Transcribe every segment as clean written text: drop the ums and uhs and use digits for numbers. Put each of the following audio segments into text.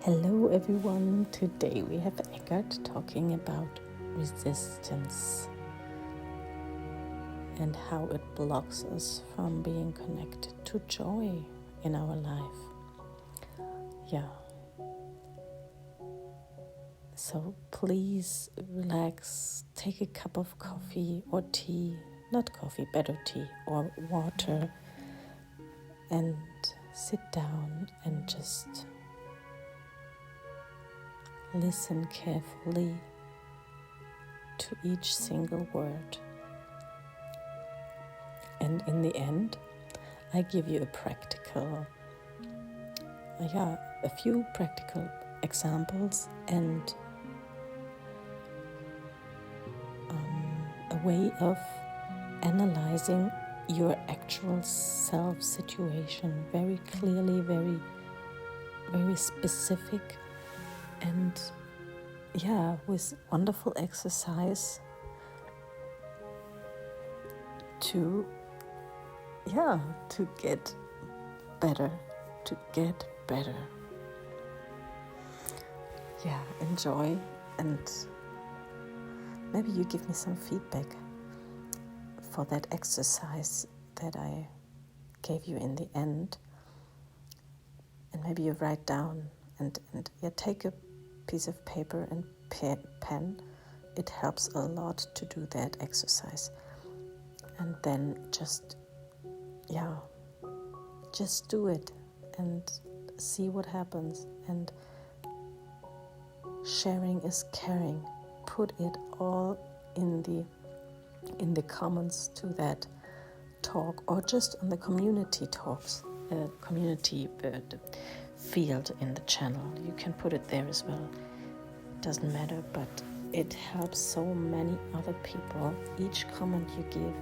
Hello everyone, today we have Eckhart talking about resistance and how it blocks us from being connected to joy in our life. Yeah. So please relax, take a cup of coffee or tea, not coffee, better tea or water, and sit down and just listen carefully to each single word. And in the end, I give you a few practical examples and a way of analyzing your actual self situation very clearly, very, very specific, and with wonderful exercise to get better, enjoy, and maybe you give me some feedback for that exercise that I gave you in the end, and maybe you write down and take a piece of paper and pen. It helps a lot to do that exercise, and then just do it and see what happens. And sharing is caring. Put it all in the comments to that talk, or just on the community talks, community field in the channel. You can put it there as well. Doesn't matter, but it helps so many other people. Each comment you give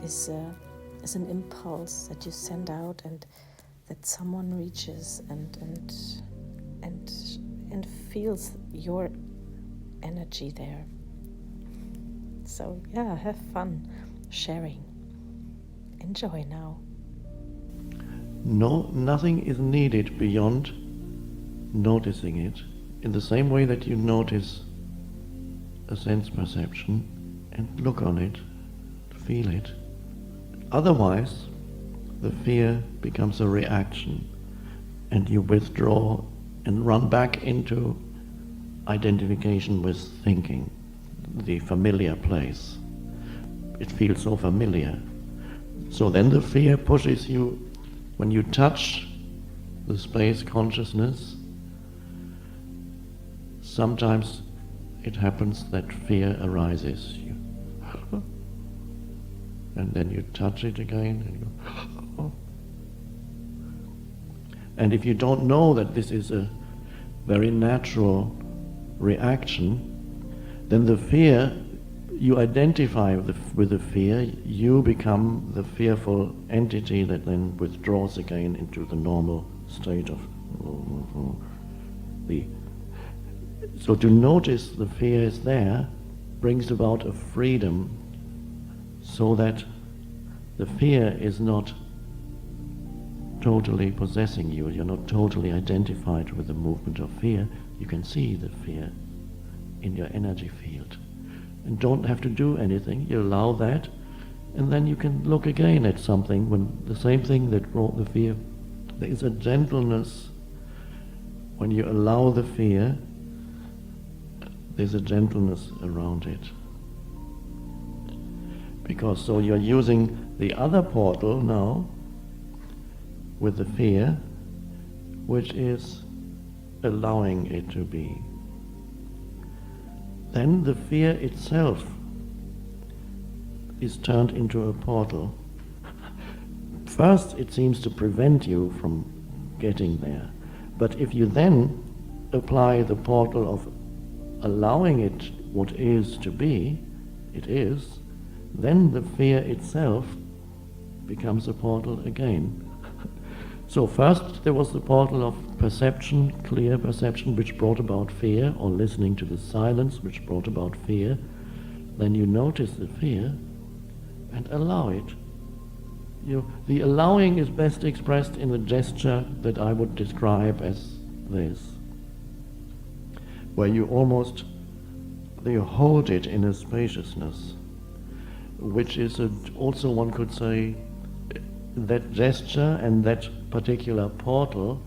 is an impulse that you send out, and that someone reaches and feels your energy there. So have fun sharing. Enjoy now. No, nothing is needed beyond noticing it, in the same way that you notice a sense perception and look on it, feel it. Otherwise, the fear becomes a reaction, and you withdraw and run back into identification with thinking, the familiar place. It feels so familiar. So then the fear pushes you. When you touch the space consciousness, sometimes it happens that fear arises. And then you touch it again and you go, And if you don't know that this is a very natural reaction, then the fear, you identify with the fear, you become the fearful entity that then withdraws again into the normal state of the. So to notice the fear is there brings about a freedom, so that the fear is not totally possessing you. You're not totally identified with the movement of fear. You can see the fear in your energy field. And don't have to do anything. You allow that, and then you can look again at something when the same thing that brought the fear. There is a gentleness when you allow the fear. There's a gentleness around it. Because so you're using the other portal now with the fear, which is allowing it to be. Then the fear itself is turned into a portal. First, it seems to prevent you from getting there. But if you then apply the portal of allowing it what is to be, it is, then the fear itself becomes a portal again. So first there was the portal of perception, clear perception, which brought about fear, or listening to the silence, which brought about fear. Then you notice the fear and allow it. The allowing is best expressed in the gesture that I would describe as this, where you hold it in a spaciousness, which is also, one could say, that gesture and that particular portal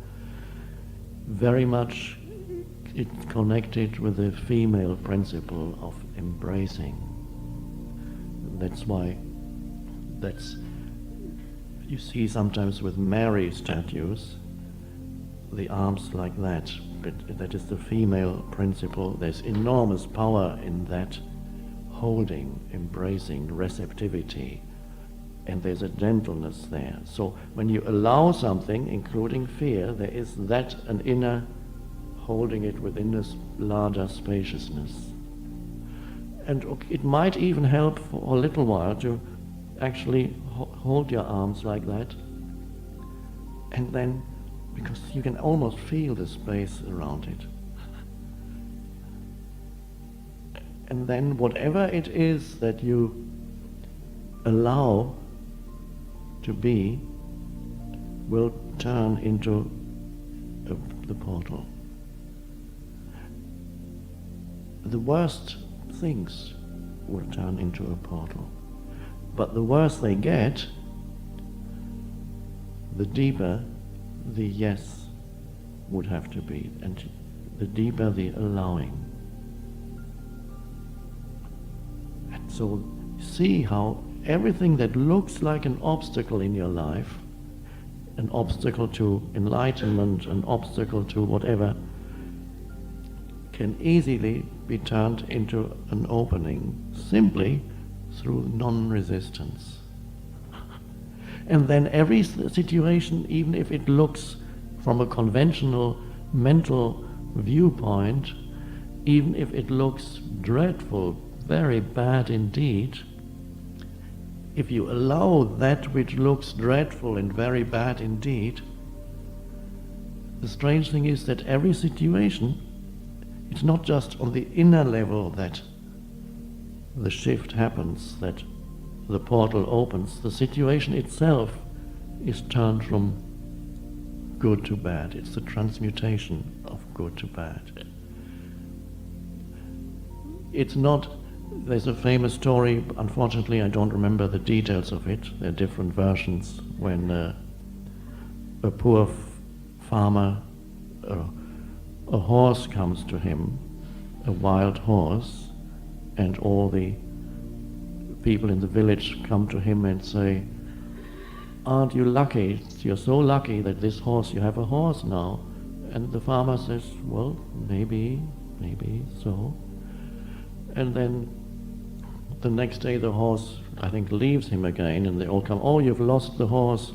very much it's connected with the female principle of embracing. That's why you see sometimes with Mary statues the arms like that, but that is the female principle. There's enormous power in that holding, embracing, receptivity, and there's a gentleness there. So when you allow something, including fear, there is that an inner holding it within this larger spaciousness. And it might even help for a little while to actually hold your arms like that, and then, because you can almost feel the space around it. And then whatever it is that you allow to be will turn into the portal. The worst things will turn into a portal. But the worse they get, the deeper the yes would have to be, and the deeper the allowing. And so see how everything that looks like an obstacle in your life, an obstacle to enlightenment, an obstacle to whatever, can easily be turned into an opening simply through non-resistance. And then every situation, even if it looks from a conventional mental viewpoint, even if it looks dreadful, very bad indeed, if you allow that which looks dreadful and very bad indeed, the strange thing is that every situation, it's not just on the inner level that the shift happens, that the portal opens. The situation itself is turned from good to bad. It's the transmutation of good to bad. It's not, there's a famous story, unfortunately I don't remember the details of it, there are different versions, when a poor farmer, a horse comes to him, a wild horse, and all the people in the village come to him and say, "Aren't you lucky? You're so lucky that this horse, you have a horse now." And the farmer says, "Well, maybe so." And then the next day the horse, I think, leaves him again, and they all come, "Oh, you've lost the horse.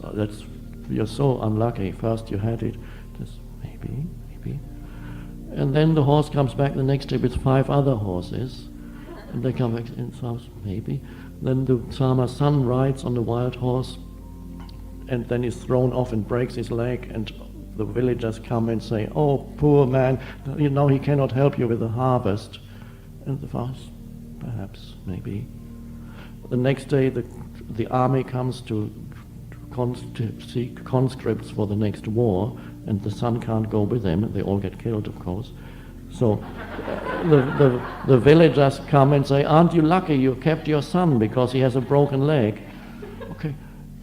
You're so unlucky. First you had it." Just maybe. And then the horse comes back the next day with 5 other horses. And they come back and says, maybe. Then the farmer's son rides on the wild horse and then is thrown off and breaks his leg, and the villagers come and say, "Oh, poor man, you know he cannot help you with the harvest." And the farmer, perhaps, maybe. The next day the army comes to seek conscripts for the next war, and the son can't go with them. They all get killed, of course. So the villagers come and say, "Aren't you lucky you kept your son because he has a broken leg?" Okay,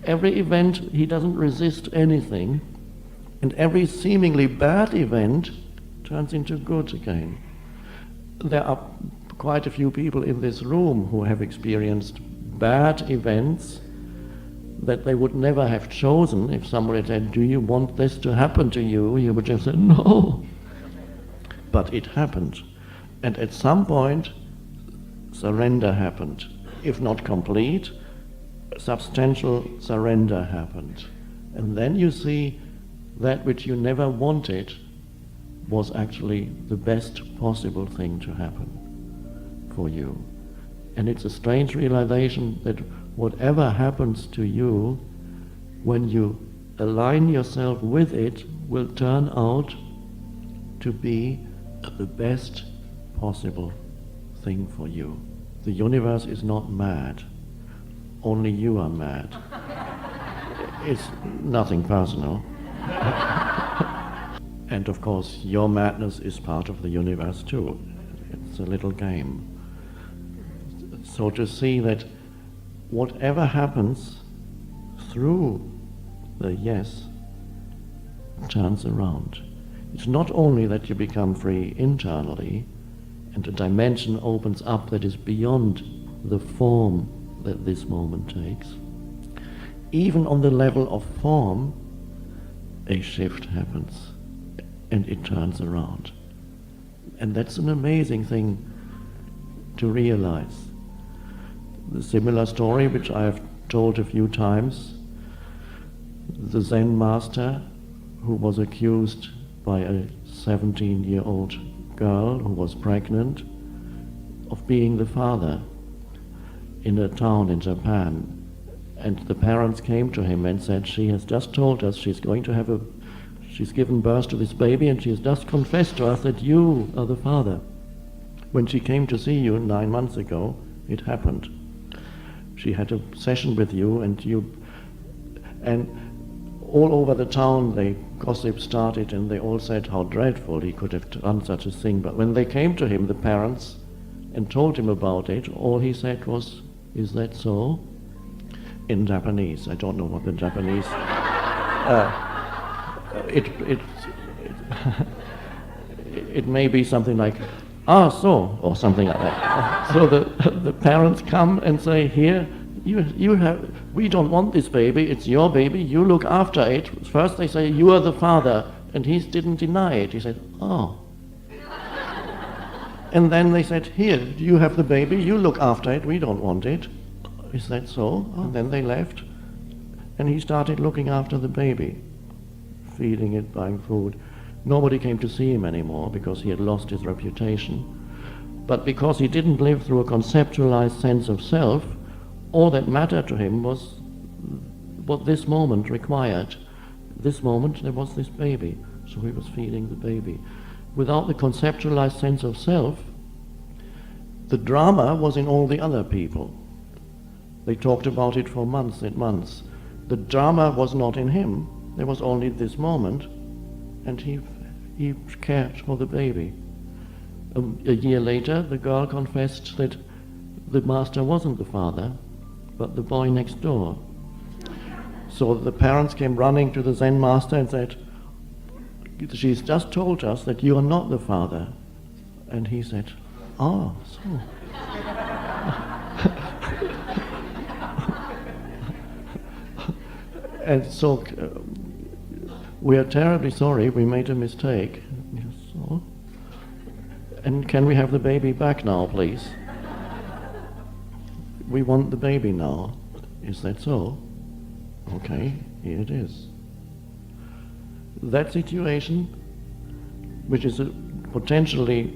every event, he doesn't resist anything, and every seemingly bad event turns into good again. There are quite a few people in this room who have experienced bad events that they would never have chosen. If somebody said, "Do you want this to happen to you?" you would just say, "No." But it happened. And at some point, surrender happened. If not complete, substantial surrender happened. And then you see that which you never wanted was actually the best possible thing to happen for you. And it's a strange realization that whatever happens to you, when you align yourself with it, will turn out to be the best possible thing for you. The universe is not mad. Only you are mad. It's nothing personal. And of course, your madness is part of the universe too. It's a little game. So to see that whatever happens through the yes turns around. It's not only that you become free internally and a dimension opens up that is beyond the form that this moment takes. Even on the level of form, a shift happens and it turns around. And that's an amazing thing to realize. The similar story, which I have told a few times, the Zen master who was accused by a 17-year-old girl who was pregnant of being the father in a town in Japan. And the parents came to him and said, she has just told us she's given birth to this baby and she has just confessed to us that you are the father. When she came to see you 9 months ago, it happened. She had a session with you and all over the town the gossip started and they all said how dreadful he could have done such a thing. But when they came to him, the parents, and told him about it, all he said was, "Is that so?" In Japanese. I don't know what the Japanese... it may be something like, "Ah, so," or something like that. So the parents come and say, "Here, we don't want this baby, it's your baby, you look after it." First they say, "You are the father," and he didn't deny it. He said, "Oh." And then they said, "Here, you have the baby, you look after it, we don't want it." "Is that so?" And then they left, and he started looking after the baby, feeding it, buying food. Nobody came to see him anymore because he had lost his reputation. But because he didn't live through a conceptualized sense of self, all that mattered to him was what this moment required. This moment, there was this baby, so he was feeding the baby. Without the conceptualized sense of self, the drama was in all the other people. They talked about it for months and months. The drama was not in him. There was only this moment, and he cared for the baby. A year later, the girl confessed that the master wasn't the father, but the boy next door. So the parents came running to the Zen master and said, "She's just told us that you are not the father." And he said, "Ah, so." And so we are terribly sorry, we made a mistake. Yes, so? And can we have the baby back now, please? We want the baby now. Is that so? Okay, here it is. That situation, which is potentially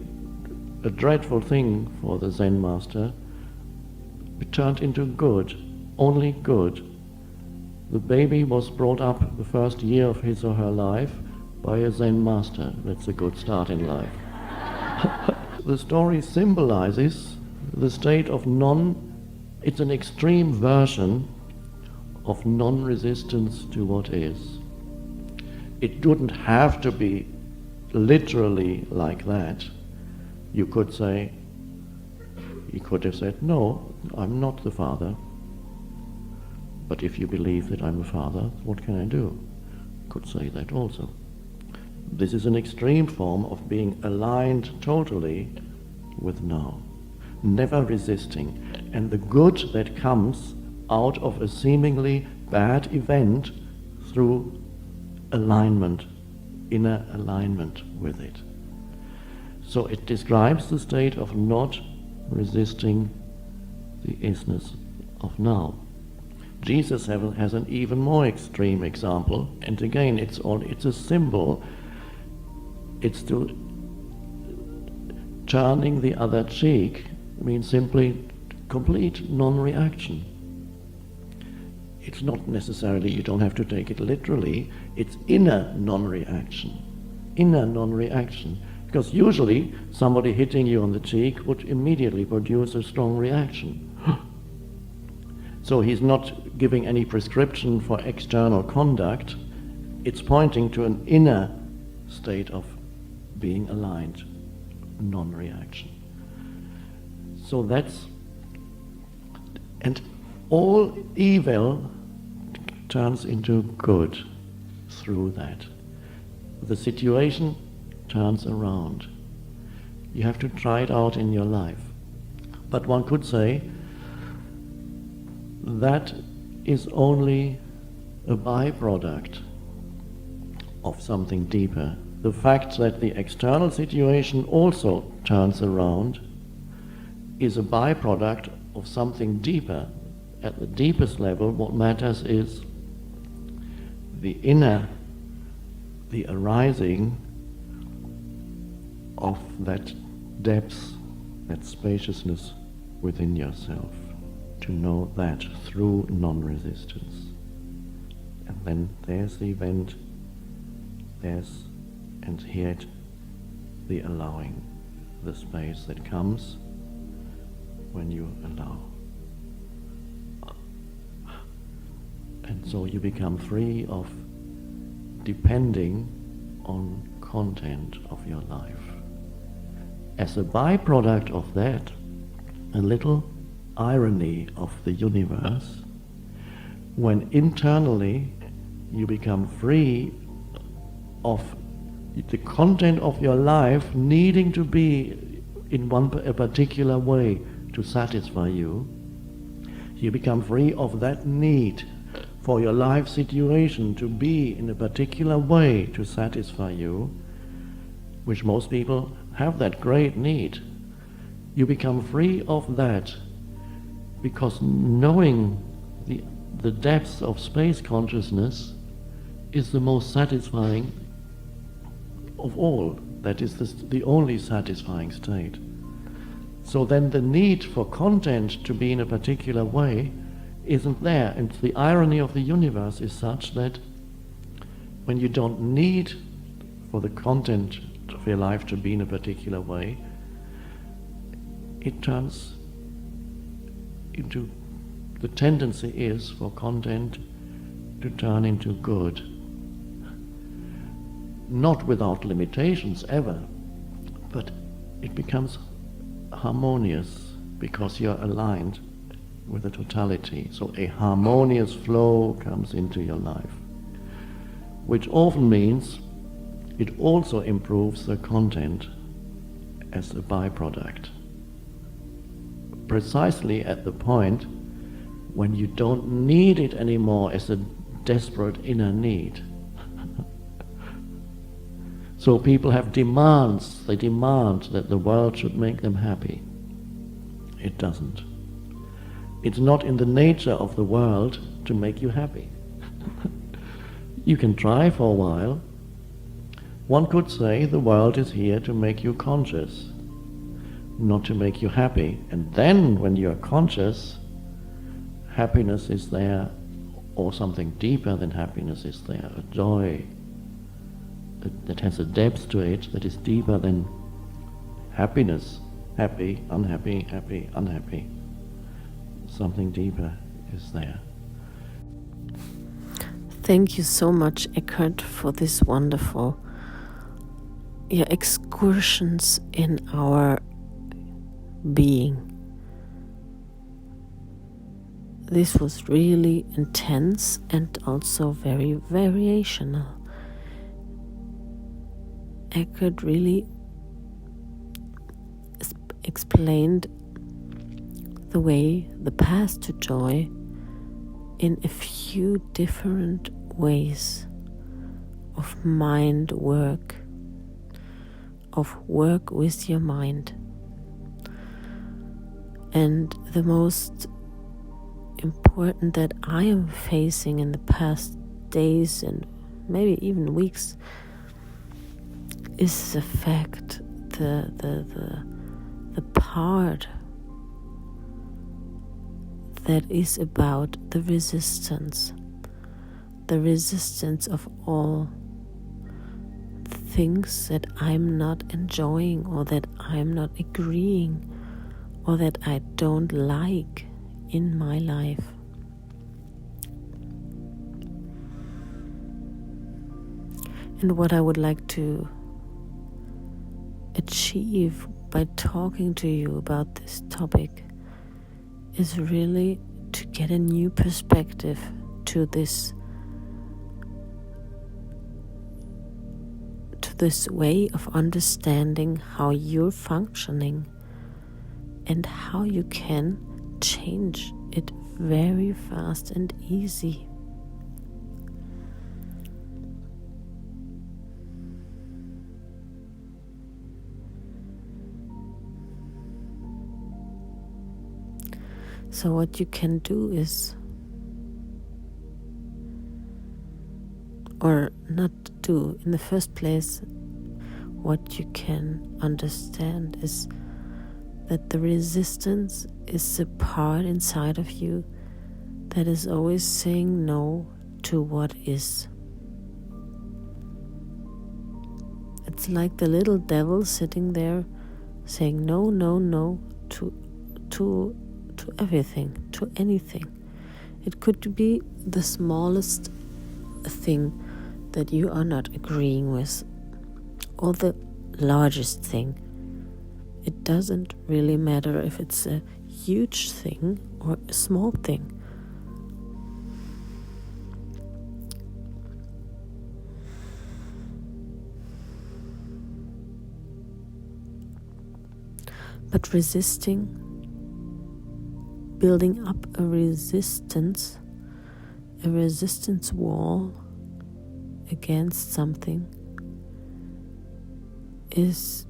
a dreadful thing for the Zen master, turned into good, only good. The baby was brought up the first year of his or her life by a Zen master. That's a good start in life. The story symbolizes the state of it's an extreme version of non-resistance to what is. It wouldn't have to be literally like that. You could say, he could have said, "No, I'm not the father. But if you believe that I'm a father, what can I do?" Could say that also. This is an extreme form of being aligned totally with now, never resisting. And the good that comes out of a seemingly bad event through alignment, inner alignment with it. So it describes the state of not resisting the isness of now. Jesus has an even more extreme example, and again it's a symbol. it's to turning the other cheek means simply complete non-reaction. It's not necessarily, you don't have to take it literally, it's inner non-reaction. Inner non-reaction. Because usually somebody hitting you on the cheek would immediately produce a strong reaction. So he's not giving any prescription for external conduct, it's pointing to an inner state of being aligned, non-reaction. So that's, and all evil turns into good through that. The situation turns around. You have to try it out in your life. But one could say that is only a byproduct of something deeper. The fact that the external situation also turns around is a byproduct of something deeper. At the deepest level, what matters is the inner, the arising of that depth, that spaciousness within yourself, to know that through non-resistance. And then there's the event, there's, and here the allowing, the space that comes when you allow. And so you become free of depending on content of your life. As a byproduct of that, a little irony of the universe, when internally you become free of the content of your life needing to be in a particular way to satisfy you, you become free of that need for your life situation to be in a particular way to satisfy you, which most people have that great need. You become free of that because knowing the depths of space consciousness is the most satisfying of all. That is the only satisfying state. So then the need for content to be in a particular way isn't there. And the irony of the universe is such that when you don't need for the content of your life to be in a particular way, it turns into, the tendency is for content to turn into good. Not without limitations ever, but it becomes harmonious because you're aligned with the totality. So a harmonious flow comes into your life, which often means it also improves the content as a byproduct. Precisely at the point when you don't need it anymore as a desperate inner need. So people have demands, they demand that the world should make them happy. It doesn't. It's not in the nature of the world to make you happy. You can try for a while. One could say the world is here to make you conscious, not to make you happy. And then when you're conscious, happiness is there, or something deeper than happiness is there, a joy that has a depth to it that is deeper than happiness. Happy, unhappy, happy, unhappy. Something deeper is there. Thank you so much, Eckhart, for this wonderful excursions in our being. This was really intense and also very variational. Eckhart really explained the way, the path to joy in a few different ways of mind work, of work with your mind. And the most important that I am facing in the past days and maybe even weeks is the fact, the part that is about the resistance of all things that I'm not enjoying, or that I'm not agreeing, or that I don't like in my life. And what I would like to achieve by talking to you about this topic is really to get a new perspective to this way of understanding how you're functioning and how you can change it very fast and easy. So what you can do is, or not do, in the first place, what you can understand is that the resistance is the part inside of you that is always saying no to what is. It's like the little devil sitting there saying no, no, no to everything, to anything. It could be the smallest thing that you are not agreeing with, or the largest thing. It doesn't really matter if it's a huge thing or a small thing. But building up a resistance wall against something is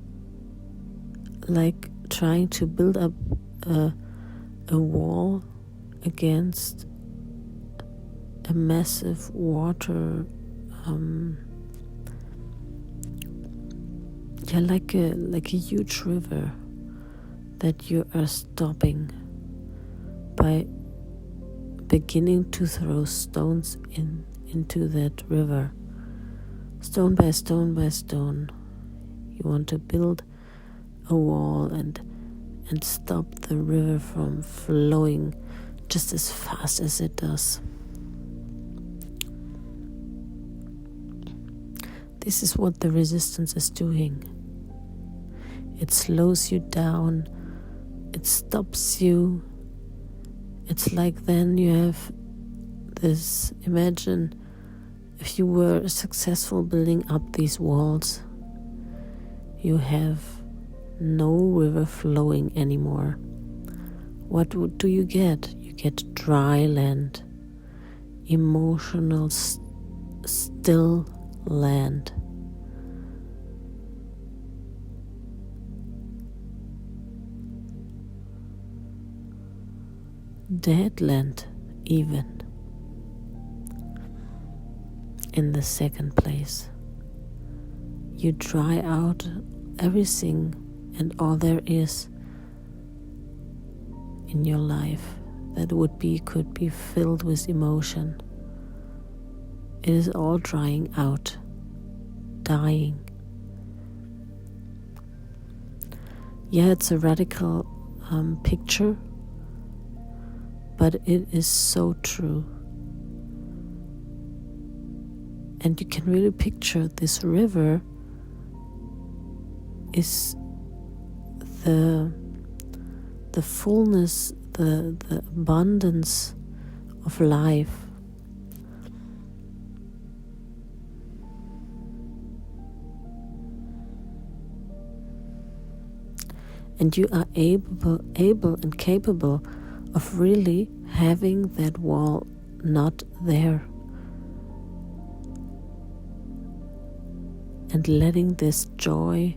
like trying to build up a wall against a massive water, like a huge river that you are stopping by beginning to throw stones into that river. Stone by stone by stone. You want to build a wall and stop the river from flowing just as fast as it does. This is what the resistance is doing. It slows you down. It stops you. It's like then you have this, imagine if you were successful building up these walls, you have no river flowing anymore. What do you get? You get dry land, emotional, still land. Dead land, even. In the second place, you dry out everything and all there is in your life that could be filled with emotion. It is all drying out, dying. Yeah, it's a radical picture, but it is so true. And you can really picture this river is the fullness, the abundance of life. And you are able and capable of really having that wall not there. And letting this joy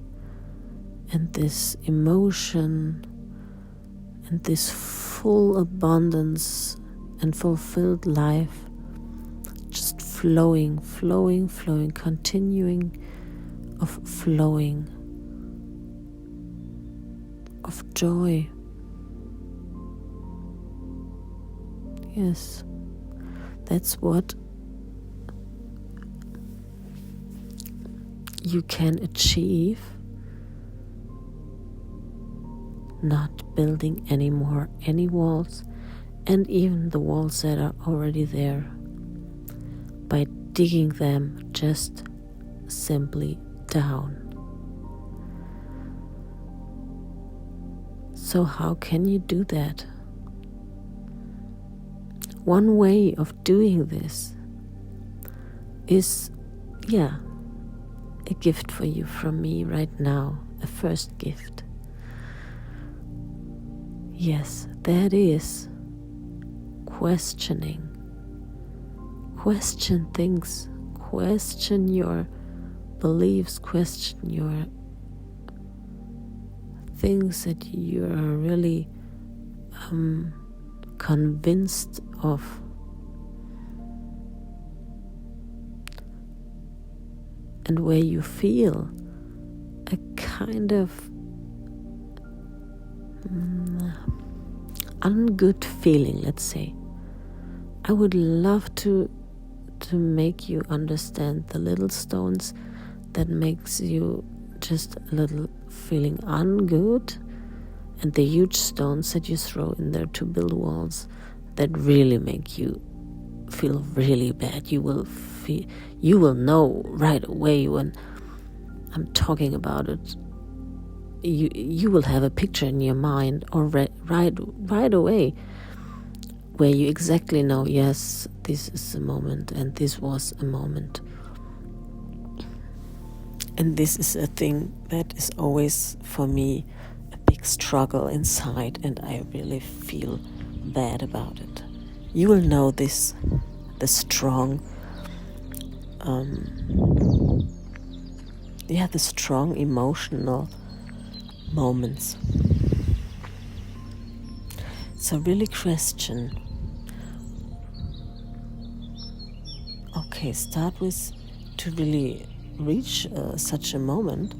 and this emotion and this full abundance and fulfilled life just flowing, continuing of flowing, of joy. Yes, that's what you can achieve, not building anymore any walls, and even the walls that are already there, by digging them just simply down. So how can you do that? One way of doing this is, a gift for you from me right now, a first gift. Yes, that is questioning. Question things, question your beliefs, question your things that you are really convinced of. And where you feel a kind of ungood feeling, let's say. I would love to make you understand the little stones that makes you just a little feeling ungood, and the huge stones that you throw in there to build walls that really make you feel really bad. You will know right away when I'm talking about it. You will have a picture in your mind right away where you exactly know, yes, this is a moment and this was a moment. And this is a thing that is always for me a big struggle inside, and I really feel bad about it. You will know this, the strong the strong emotional moments. So really question. Okay, start with to really reach such a moment,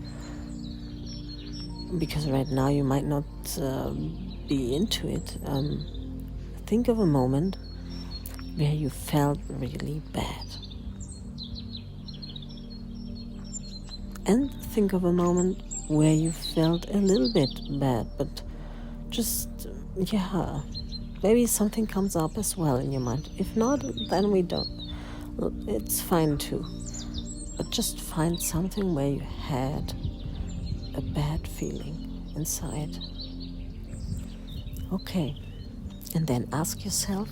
because right now you might not be into it. Think of a moment where you felt really bad. And think of a moment where you felt a little bit bad, but just, maybe something comes up as well in your mind. If not, then we don't. It's fine too. But just find something where you had a bad feeling inside. Okay. And then ask yourself,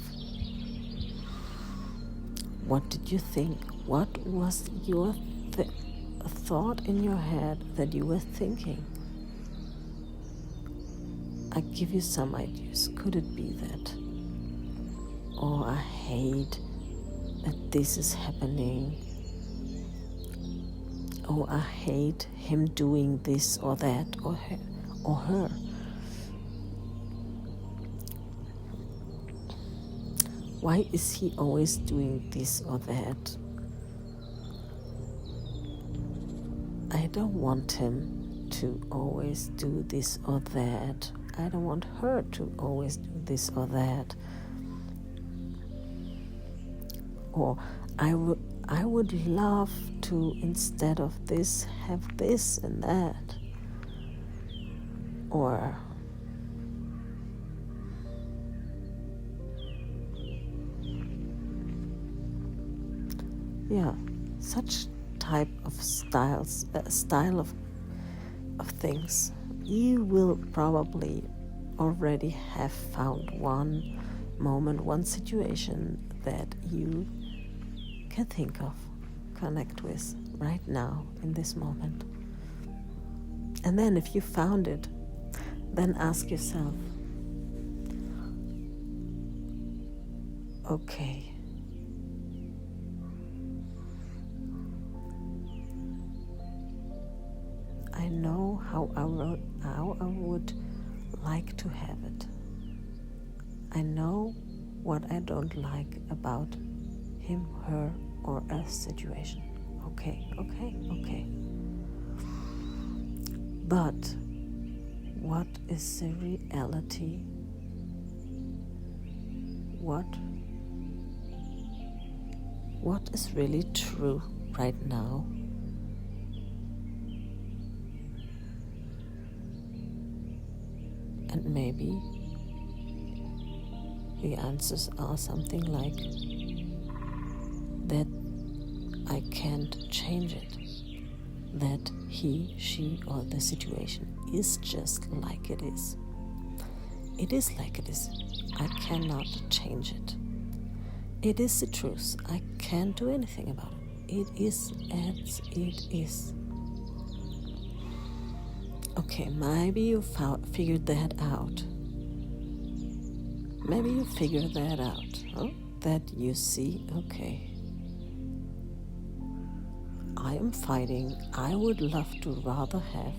what did you think? What was your thought in your head that you were thinking? I give you some ideas. Could it be that? Oh, I hate that this is happening. Oh, I hate him doing this or that, or her. Why is he always doing this or that? I don't want him to always do this or that. I don't want her to always do this or that. Or I would love to, instead of this, have this and that. Or such type of style of things. You will probably already have found one moment, one situation that you can think of, connect with right now in this moment. And then if you found it, then ask yourself, okay, I know how I would like to have it. I know what I don't like about him, her, or a situation. Okay. But what is the reality? What is really true right now? And maybe the answers are something like that I can't change it, that he, she, or the situation is just like it is. It is like it is. I cannot change it. It is the truth. I can't do anything about it. It is as it is. Okay, maybe you figured that out. Maybe you figured that out, huh? That you see, okay, I am fighting. I would love to rather have,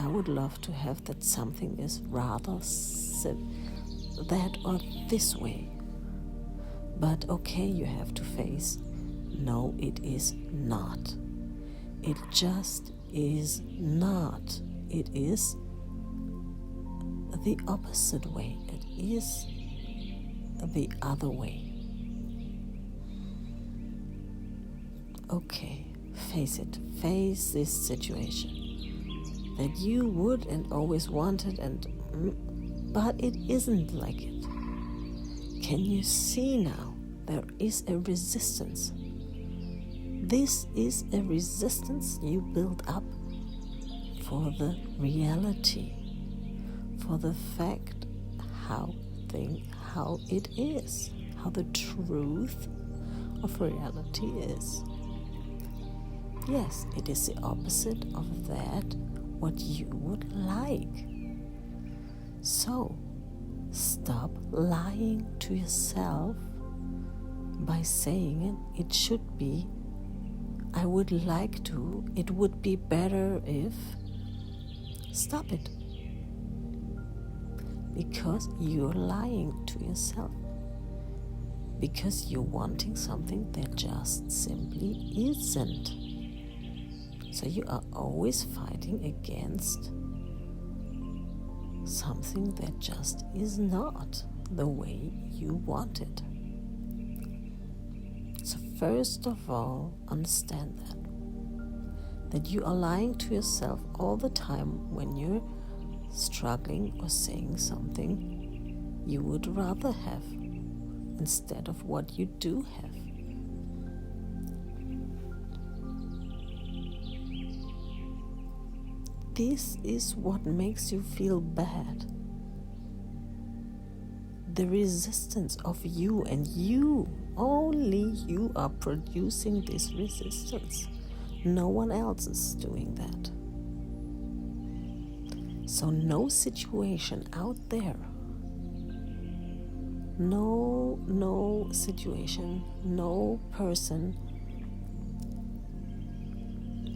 I would love to have that something is rather that or this way. But okay, you have to face, no, it is not. It just is not. It is the opposite way. It is the other way. Okay, face it. Face this situation that you would and always wanted, but it isn't like it. Can you see now? There is a resistance. This is a resistance you build up for the reality, for the fact how it is, how the truth of reality is. Yes, it is the opposite of that what you would like. So, stop lying to yourself by saying it should be, I would like to, it would be better if. Stop it. Because you're lying to yourself. Because you're wanting something that just simply isn't. So you are always fighting against something that just is not the way you want it. So first of all, understand that you are lying to yourself all the time when you're struggling or saying something you would rather have instead of what you do have. This is what makes you feel bad. The resistance of you, and you, only you are producing this resistance. No one else is doing that. So no situation out there, no situation, no person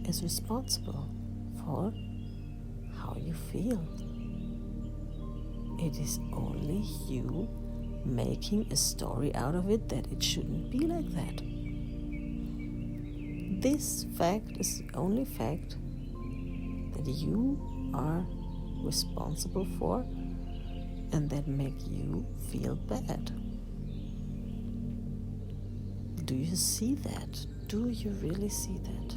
is responsible for how you feel. It is only you making a story out of it that it shouldn't be like that. This fact is the only fact that you are responsible for and that make you feel bad. Do you see that? Do you really see that?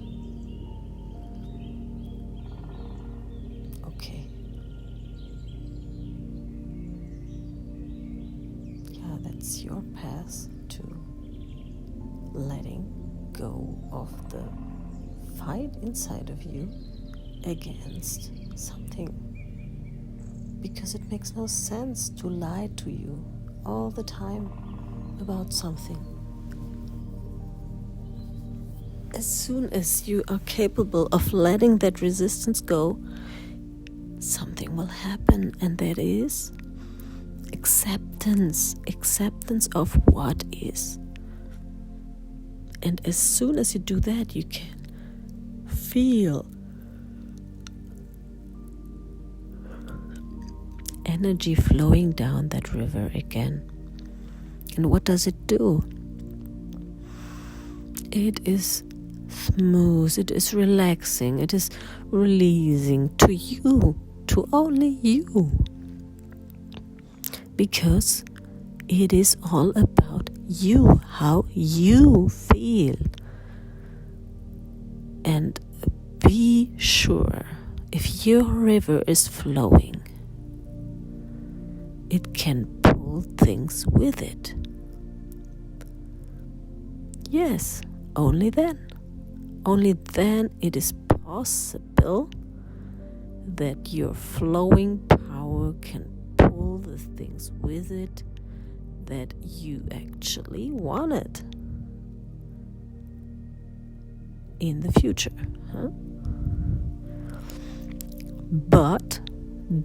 Okay. Yeah, that's your path to letting go of the fight inside of you against something. Because it makes no sense to lie to you all the time about something. As soon as you are capable of letting that resistance go, something will happen, and that is acceptance of what is. And as soon as you do that, you can feel energy flowing down that river again. And what does it do? It is smooth, it is relaxing, it is releasing to you, to only you. Because it is all about you, how you feel. And be sure, if your river is flowing, it can pull things with it. Yes, only then. Only then it is possible that your flowing power can pull the things with it that you actually wanted in the future. But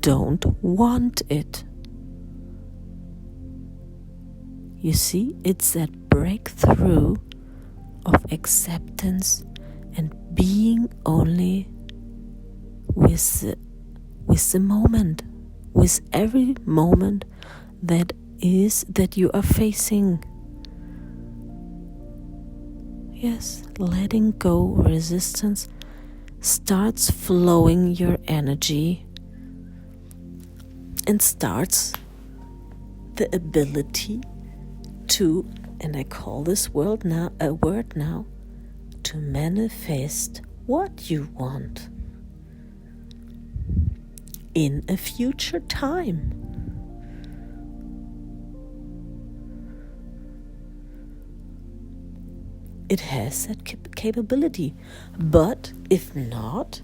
don't want it. You see, it's that breakthrough of acceptance and being only with the moment, with every moment that you are facing. Yes, letting go resistance starts flowing your energy and starts the ability to, and I call this word now, to manifest what you want in a future time. It has that capability, but if not,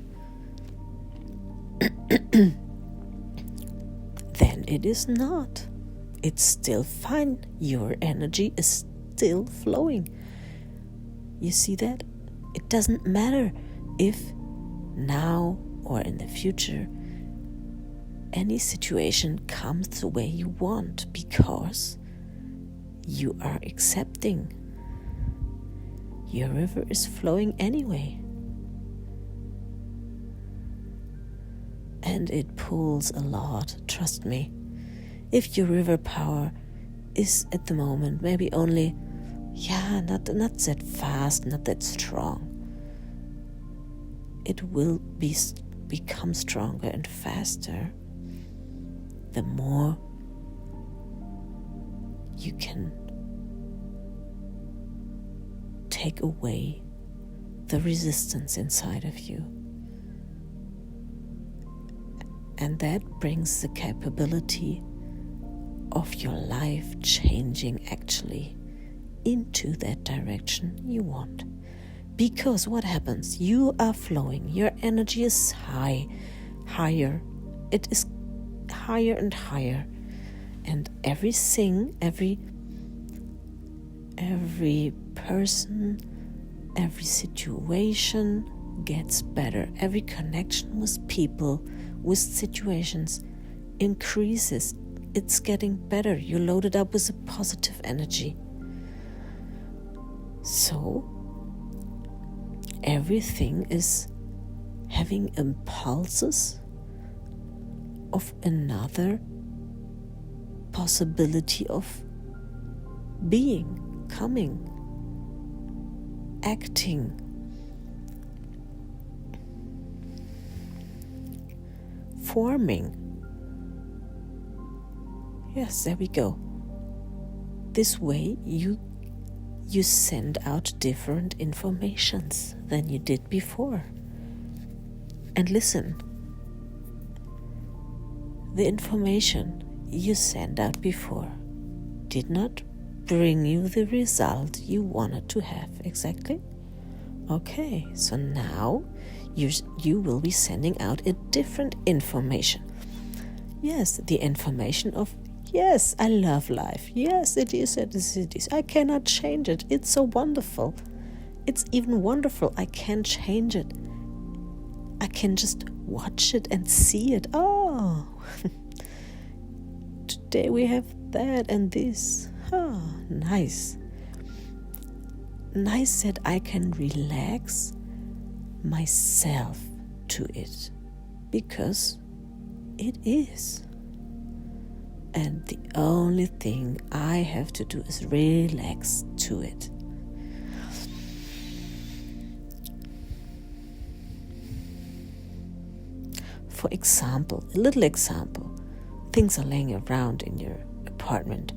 then it is not. It's still fine. Your energy is still flowing. You see that? It doesn't matter if now or in the future any situation comes the way you want, because you are accepting. Your river is flowing anyway. And it pulls a lot, trust me. If your river power is at the moment maybe only, not that fast, not that strong, it will become stronger and faster the more you can take away the resistance inside of you. And that brings the capability of your life changing actually into that direction you want. Because what happens? You are flowing, your energy is higher. It is higher and higher. And everything, every person, every situation gets better. Every connection with people, with situations increases. It's getting better. You're loaded up with a positive energy. So everything is having impulses of another possibility of being, coming, acting, forming. Yes, there we go. This way you send out different informations than you did before. And listen, the information you sent out before did not bring you the result you wanted to have exactly. Okay, so now you will be sending out a different information. Yes, the information of, yes, I love life. Yes, it is. I cannot change it. It's so wonderful. It's even wonderful. I can't change it. I can just watch it and see it. Oh, today we have that and this. Oh, nice. Nice that I can relax myself to it, because it is. And the only thing I have to do is relax to it. for example, a little example, things are laying around in your apartment.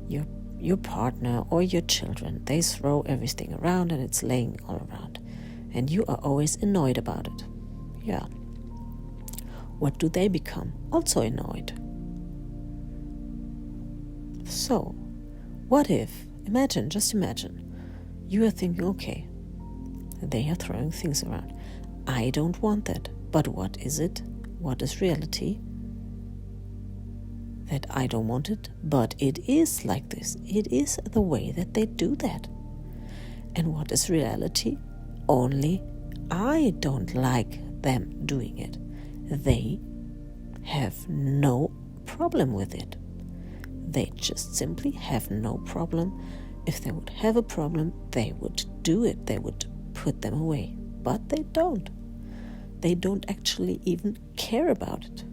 Your partner or your children, they throw everything around and it's laying all around. And you are always annoyed about it. Yeah. What do they become? Also annoyed. So, what if, just imagine, you are thinking, okay, they are throwing things around. I don't want that. But what is it? What is reality? That I don't want it, but it is like this. It is the way that they do that. And what is reality? Only I don't like them doing it. They have no problem with it. They just simply have no problem. If they would have a problem, they would do it. They would put them away. But they don't. They don't actually even care about it.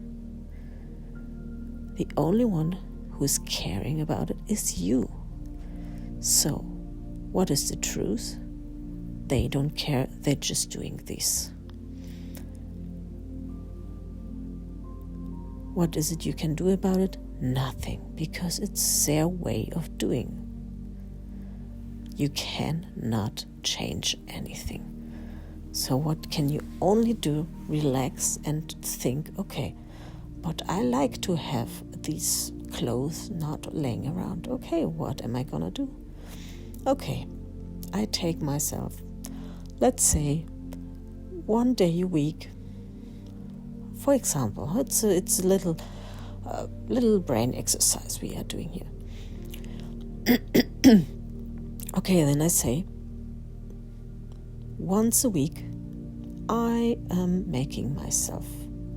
The only one who's caring about it is you. So, what is the truth? They don't care, they're just doing this. What is it you can do about it? Nothing, because it's their way of doing. You cannot change anything. So what can you only do? Relax and think, okay, but I like to have these clothes not laying around. Okay, what am I gonna do? Okay, I take myself, let's say, one day a week. For example, it's a little brain exercise we are doing here. Okay, then I say, once a week, I am making myself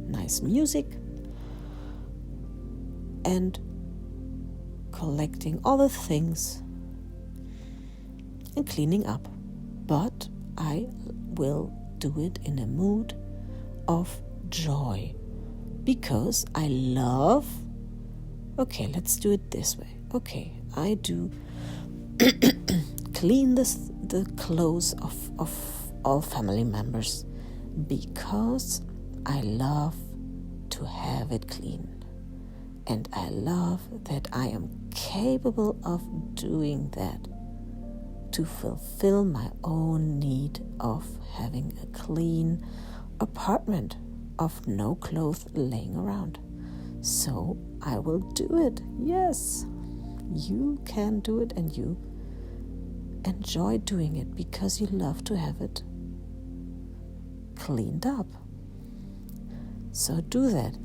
nice music and collecting all the things and cleaning up. But I will do it in a mood of joy because I love. Okay, let's do it this way. Okay, I do clean the clothes of all family members because I love to have it clean. And I love that I am capable of doing that to fulfill my own need of having a clean apartment, of no clothes laying around. So I will do it. Yes, you can do it, and you enjoy doing it because you love to have it cleaned up. So do that.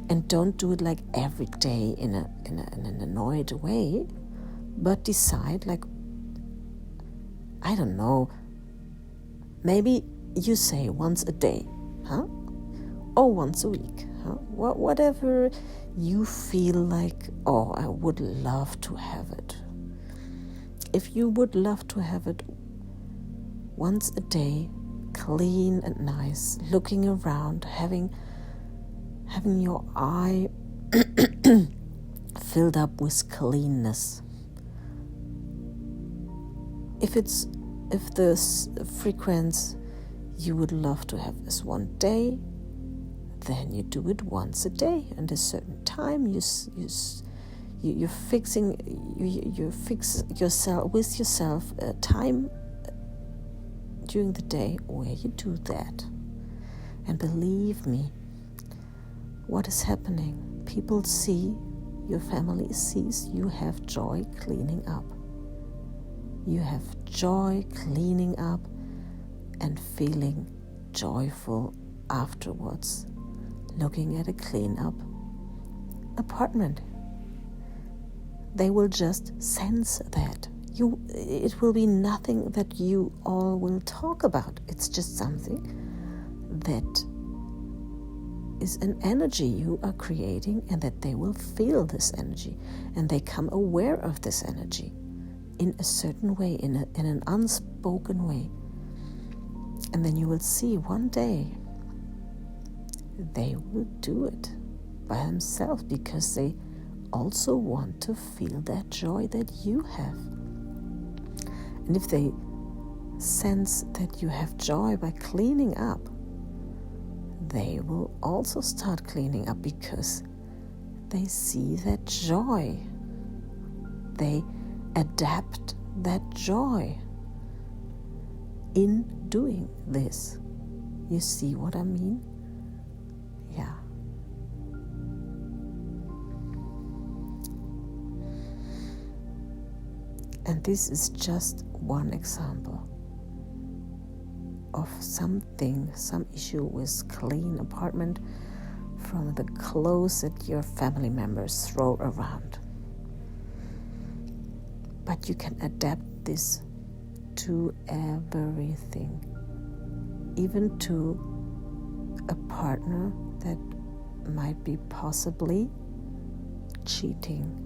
And don't do it like every day in an annoyed way, but decide, like, I don't know, maybe you say once a day, or once a week, whatever you feel like, oh, I would love to have it. If you would love to have it once a day, clean and nice, looking around, having your eye filled up with cleanness. If the frequency you would love to have is one day, then you do it once a day, and a certain time you fix yourself a time during the day where you do that. And believe me, what is happening? People see, your family sees you have joy cleaning up. You have joy cleaning up and feeling joyful afterwards, looking at a clean up apartment. They will just sense that. It will be nothing that you all will talk about. It's just something that is an energy you are creating, and that they will feel this energy, and they come aware of this energy in a certain way, in an unspoken way. And then you will see one day they will do it by themselves, because they also want to feel that joy that you have. And if they sense that you have joy by cleaning up, they will also start cleaning up because they see that joy. They adapt that joy in doing this. You see what I mean? Yeah. And this is just one example of something, some issue with clean apartment from the clothes that your family members throw around. But you can adapt this to everything, even to a partner that might be possibly cheating.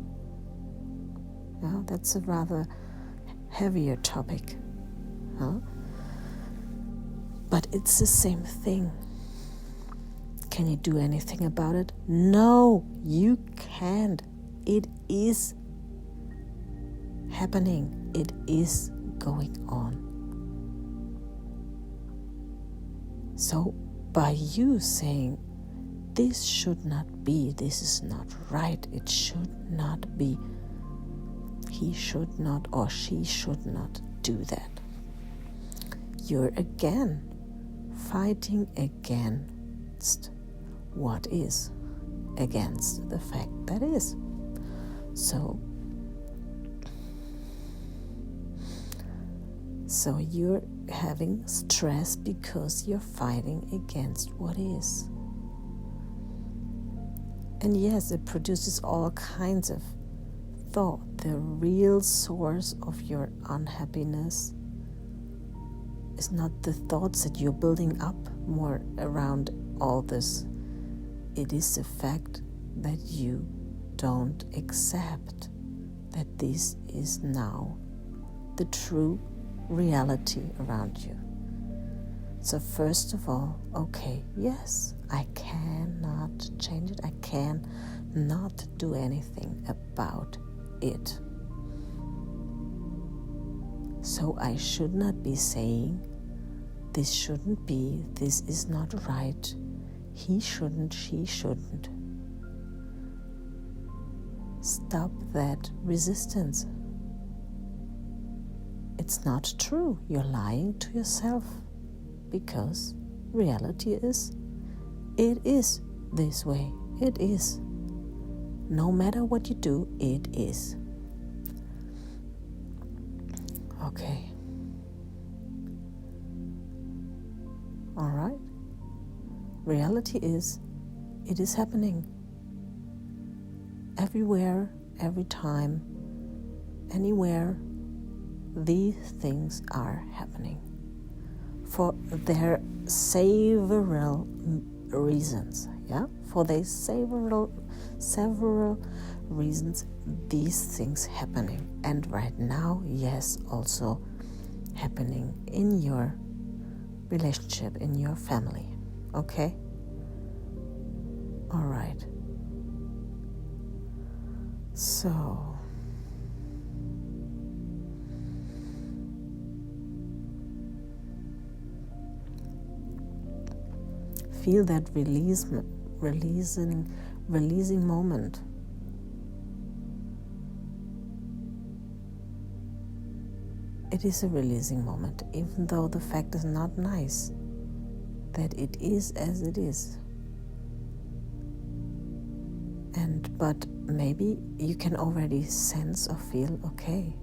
Now, that's a rather heavier topic, huh? But it's the same thing. Can you do anything about it? No, you can't. It is happening. It is going on. So by you saying, this should not be, this is not right, it should not be, he should not or she should not do that, you're again fighting against what is, against the fact that is. So you're having stress because you're fighting against what is. And yes, it produces all kinds of thought. The real source of your unhappiness is not the thoughts that you're building up more around all this. It is the fact that you don't accept that this is now the true reality around you. So first of all, okay, yes, I cannot change it. I cannot do anything about it. So I should not be saying, this shouldn't be, this is not right, he shouldn't, she shouldn't. Stop that resistance. It's not true. You're lying to yourself because reality is, it is this way. It is. No matter what you do, it is. Okay. All right. Reality is, it is happening. Everywhere, every time, anywhere, these things are happening for their several reasons. Yeah, for their several reasons, these things happening. And right now, yes, also happening in your relationship, in your family. Okay? All right. So feel that releasing moment. It is a releasing moment, even though the fact is not nice, that it is as it is. But maybe you can already sense or feel, okay,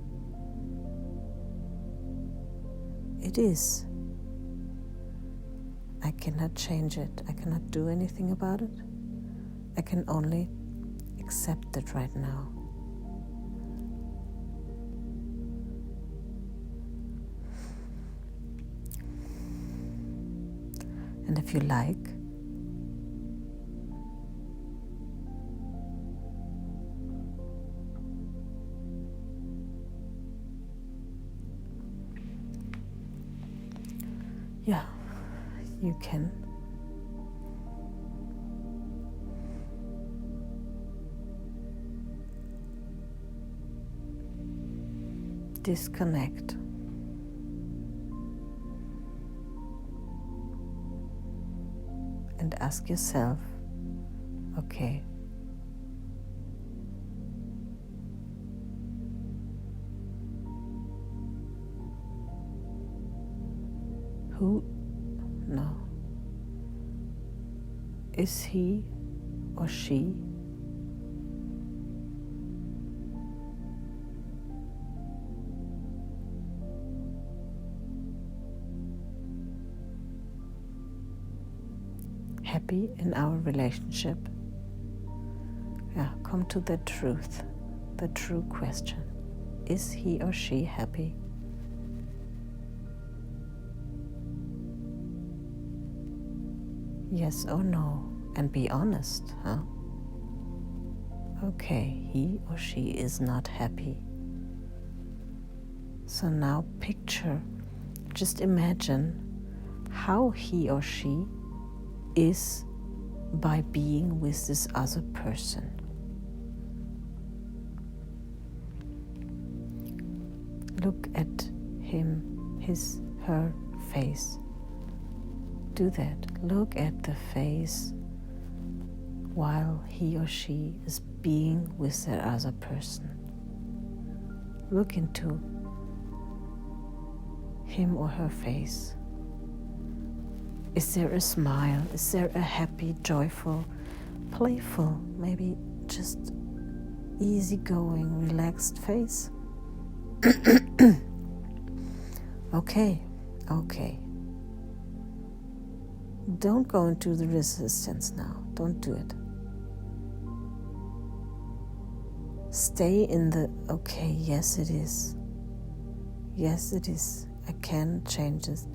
it is. I cannot change it. I cannot do anything about it. I can only accept it right now. And if you like, yeah, you can disconnect and and ask yourself, okay, is he or she happy in our relationship? Yeah, come to the truth, the true question. Is he or she happy? Yes or no? And be honest, huh? Okay, he or she is not happy. So now picture, just imagine how he or she is by being with this other person. Look at him, his, her face. Do that. Look at the face while he or she is being with that other person. Look into him or her face. Is there a smile? Is there a happy, joyful, playful, maybe just easygoing, relaxed face? Okay. Don't go into the resistance now. Don't do it. Stay in the, okay, yes it is. Yes it is. I can change this.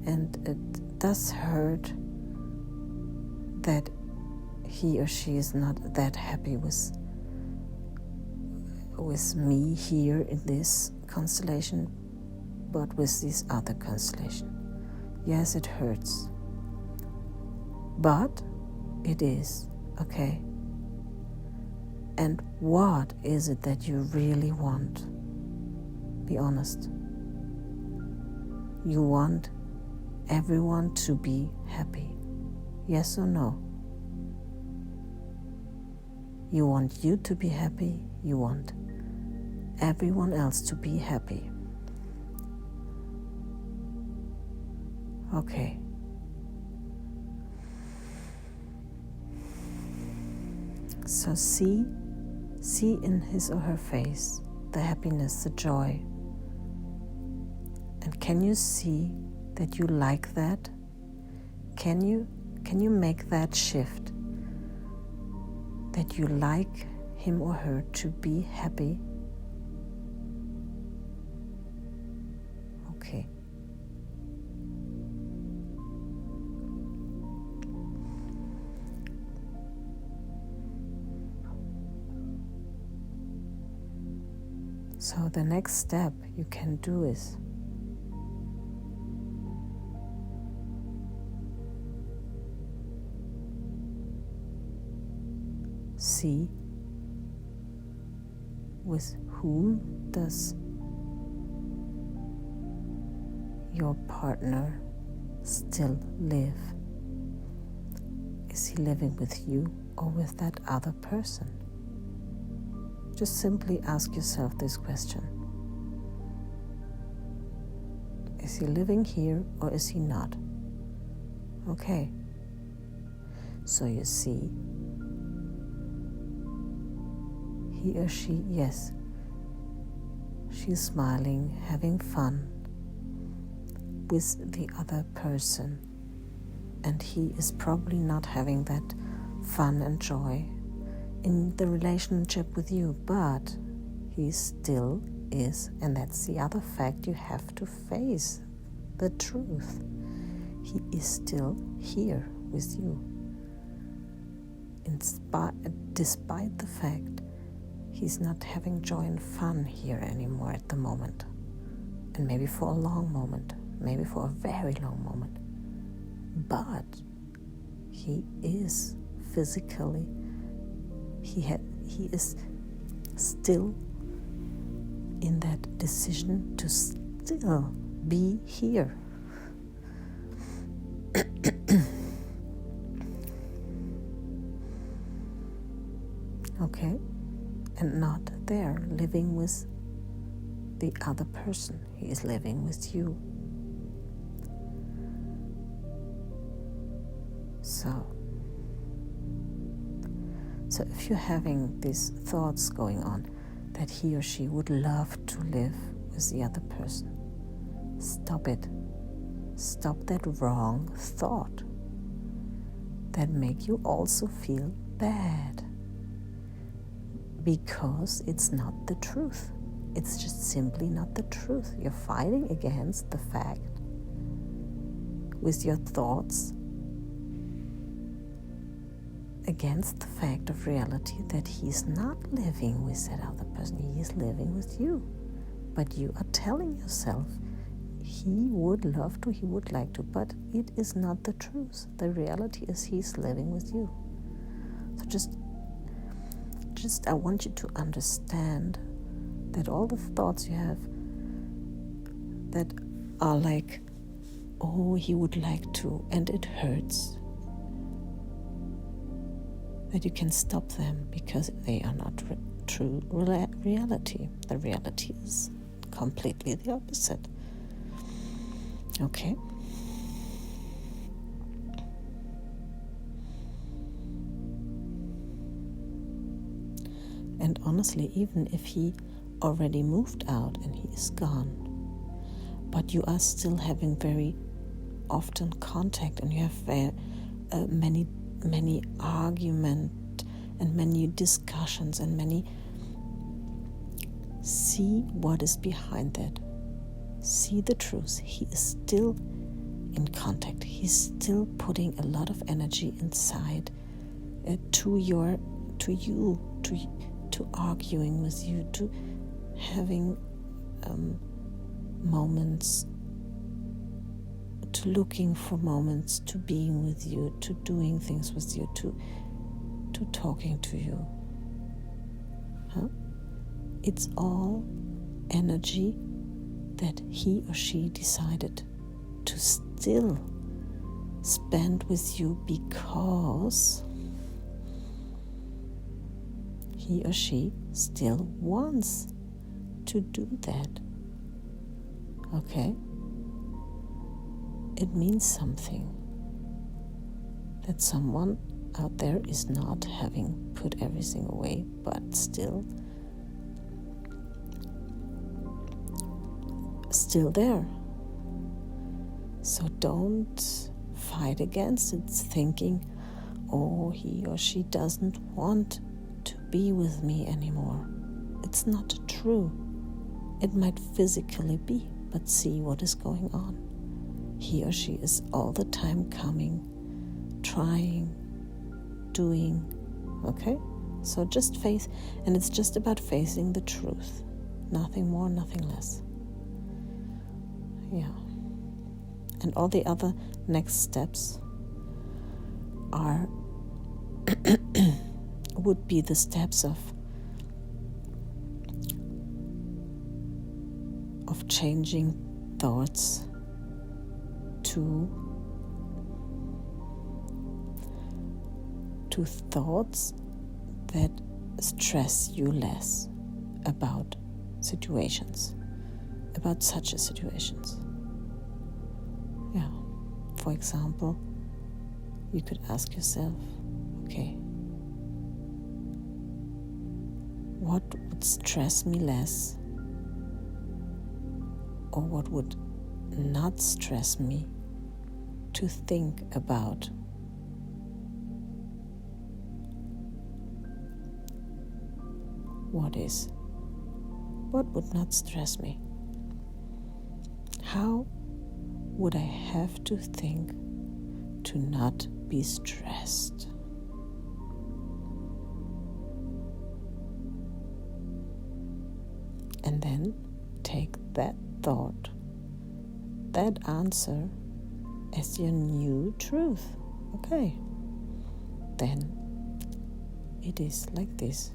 And it does hurt that he or she is not that happy with me here in this constellation, but with this other constellation. Yes, it hurts. But it is, okay? And what is it that you really want? Be honest. You want everyone to be happy. Yes or no? You want you to be happy. You want everyone else to be happy. Okay. So see in his or her face the happiness, the joy. And can you see that you like that? Can you make that shift? That you like him or her to be happy? Okay. So the next step you can do is see with whom does your partner still live? Is he living with you or with that other person? Just simply ask yourself this question. Is he living here or is he not? Okay. So you see, he or she, yes, she's smiling, having fun with the other person, and he is probably not having that fun and joy in the relationship with you, but he still is, and that's the other fact you have to face, the truth. He is still here with you, despite the fact he's not having joy and fun here anymore at the moment, and maybe for a long moment, maybe for a very long moment, but he is physically, he is still in that decision to still be here. Okay? And not there, living with the other person. He is living with you. So if you're having these thoughts going on that he or she would love to live with the other person, stop it. Stop that wrong thought that make you also feel bad, because it's not the truth. It's just simply not the truth. You're fighting against the fact with your thoughts, against the fact of reality that he's not living with that other person. He is living with you. But you are telling yourself he would love to, he would like to, but it is not the truth. The reality is he's living with you. So just I want you to understand that all the thoughts you have that are like, oh, he would like to, and it hurts, that you can stop them because they are not true reality. The reality is completely the opposite. Okay? And honestly, even if he already moved out and he is gone, but you are still having very often contact, and you have many arguments and many discussions and many. See what is behind that. See the truth. He is still in contact. He's still putting a lot of energy inside to arguing with you, to having moments, to looking for moments, to being with you, to doing things with you, to talking to you. It's all energy that he or she decided to still spend with you because he or she still wants to do that. Okay? It means something that someone out there is not having put everything away, but still there. So don't fight against it, thinking, oh, he or she doesn't want to be with me anymore. It's not true. It might physically be, but see what is going on. He or she is all the time coming, trying, doing. Okay? So just face, and it's just about facing the truth. Nothing more, nothing less. Yeah. And all the other next steps are would be the steps of changing thoughts to thoughts that stress you less about situations, about such situations. Yeah. For example, you could ask yourself, okay, what would stress me less, or what would not stress me to think about? What would not stress me? How would I have to think to not be stressed? And then take that thought, that answer as your new truth. Okay. Then it is like this.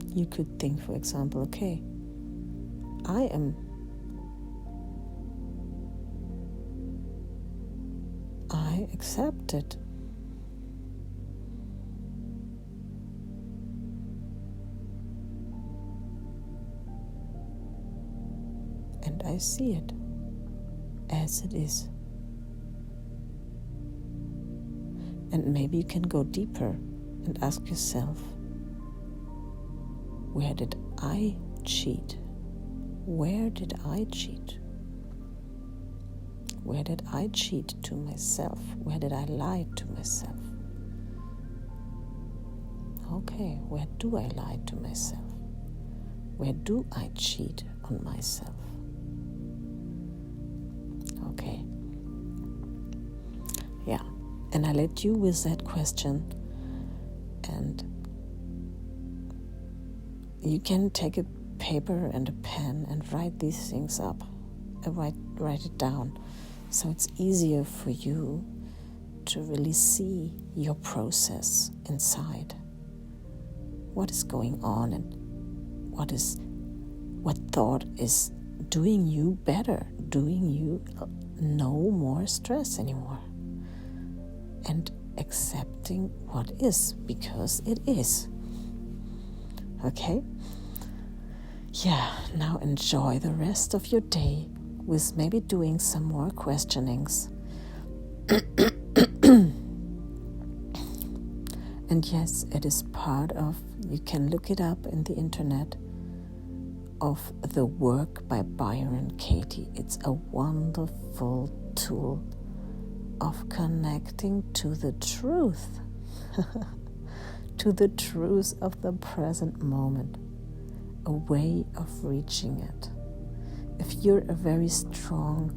You could think, for example, okay, I accept it. I see it as it is. And maybe you can go deeper and ask yourself, where did I cheat? Where did I cheat? Where did I cheat to myself? Where did I lie to myself? Okay, where do I lie to myself? Where do I cheat on myself? Okay. Yeah, and I let you with that question, and you can take a paper and a pen and write these things up. Write it down, so it's easier for you to really see your process inside. What is going on, and what thought is doing you better, doing you no more stress anymore, and accepting what is, because it is. Okay? Yeah, now enjoy the rest of your day with maybe doing some more questionings. And yes, it is part of, you can look it up in the internet, of the work by Byron Katie. It's a wonderful tool of connecting to the truth, to the truth of the present moment, a way of reaching it. If you're a very strong,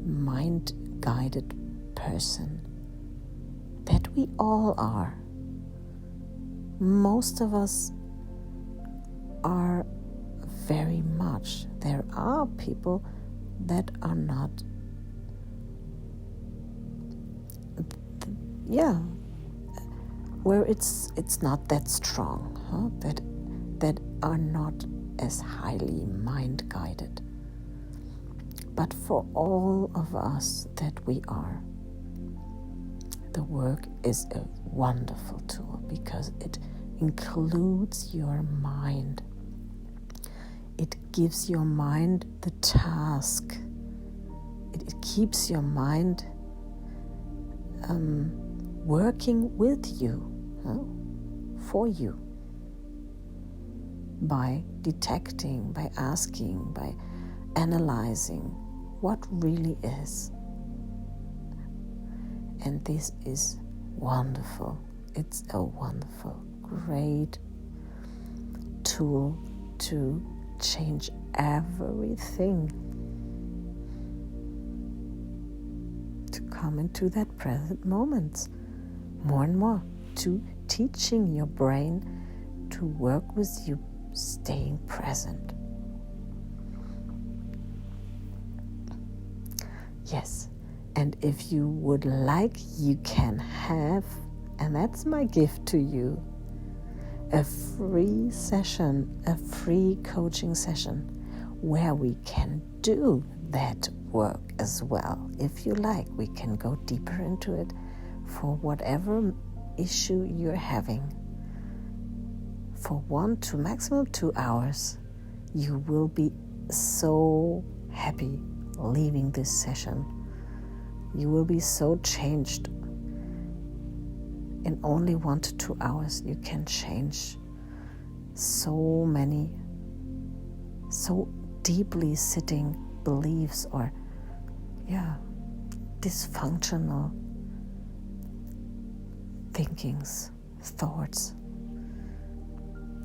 mind-guided person, that we all are, most of us are very much. There are people that are not, where it's not that strong, that are not as highly mind-guided. But for all of us that we are, the work is a wonderful tool because it includes your mind. It gives your mind the task. It keeps your mind working with you, for you, by detecting, by asking, by analyzing what really is. And this is wonderful. It's a wonderful, great tool to change everything, to come into that present moment more and more, to teaching your brain to work with you staying present. Yes, and if you would like, you can have, and that's my gift to you, a free session, a free coaching session where we can do that work as well. If you like, we can go deeper into it for whatever issue you're having. For 1 to maximum 2 hours, you will be so happy leaving this session. You will be so changed. In only 1 to 2 hours, you can change so many, so deeply sitting beliefs or, dysfunctional thinkings, thoughts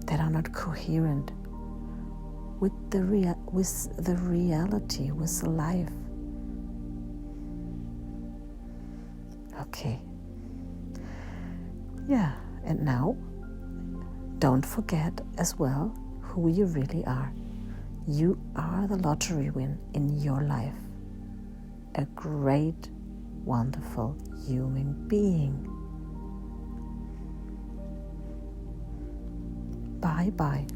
that are not coherent with the reality, with the life. Okay. Yeah, and now, don't forget as well who you really are. You are the lottery win in your life. A great, wonderful human being. Bye-bye.